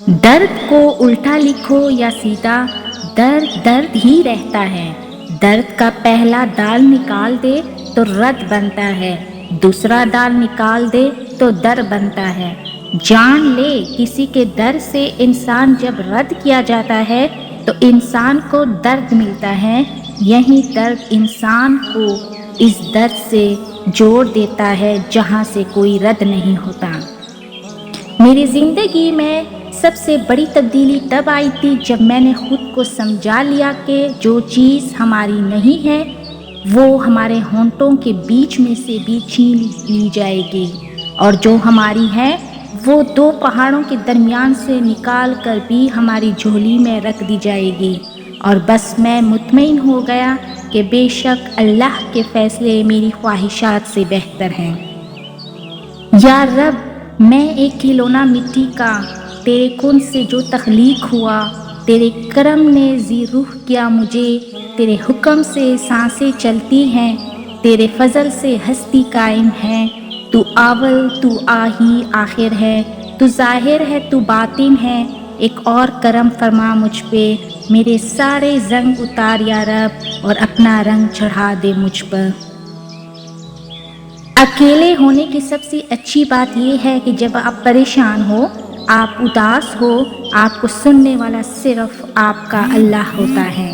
درد کو الٹا لکھو یا سیدھا، درد درد ہی رہتا ہے۔ درد کا پہلا دال نکال دے تو رد بنتا ہے، دوسرا دال نکال دے تو در بنتا ہے۔ جان لے کسی کے در سے انسان جب رد کیا جاتا ہے تو انسان کو درد ملتا ہے، یہی درد انسان کو اس درد سے جوڑ دیتا ہے جہاں سے کوئی رد نہیں ہوتا۔ میری زندگی میں سب سے بڑی تبدیلی تب آئی تھی جب میں نے خود کو سمجھا لیا کہ جو چیز ہماری نہیں ہے وہ ہمارے ہونٹوں کے بیچ میں سے بھی چھین لی جائے گی، اور جو ہماری ہے وہ دو پہاڑوں کے درمیان سے نکال کر بھی ہماری جھولی میں رکھ دی جائے گی۔ اور بس میں مطمئن ہو گیا کہ بے شک اللہ کے فیصلے میری خواہشات سے بہتر ہیں۔ یا رب، میں ایک کھلونا مٹی کا، تیرے کن سے جو تخلیق ہوا، تیرے کرم نے ذی روح کیا مجھے، تیرے حکم سے سانسیں چلتی ہیں، تیرے فضل سے ہستی قائم ہے۔ تو اول تو آہی آخر ہے، تو ظاہر ہے تو باطن ہے، ایک اور کرم فرما مجھ پہ، میرے سارے زنگ اتار یا رب اور اپنا رنگ چڑھا دے مجھ پر۔ اکیلے ہونے کی سب سے اچھی بات یہ ہے کہ جب آپ پریشان ہو، آپ اداس ہو، آپ کو سننے والا صرف آپ کا اللہ ہوتا ہے۔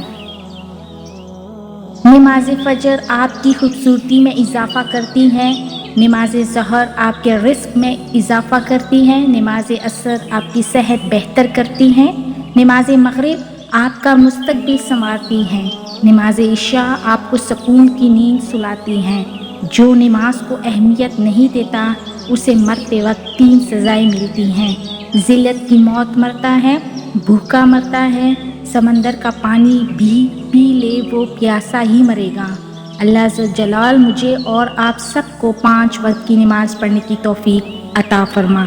نماز فجر آپ کی خوبصورتی میں اضافہ کرتی ہے، نماز ظہر آپ کے رزق میں اضافہ کرتی ہے، نماز عصر آپ کی صحت بہتر کرتی ہے، نماز مغرب آپ کا مستقبل سنوارتی ہے، نماز عشاء آپ کو سکون کی نیند سلاتی ہے۔ جو نماز کو اہمیت نہیں دیتا اسے مرتے وقت 3 سزائیں ملتی ہیں: ذلت کی موت مرتا ہے، بھوکا مرتا ہے، سمندر کا پانی بھی پی لے وہ پیاسا ہی مرے گا۔ اللہ ذوالجلال مجھے اور آپ سب کو 5 وقت کی نماز پڑھنے کی توفیق عطا فرما۔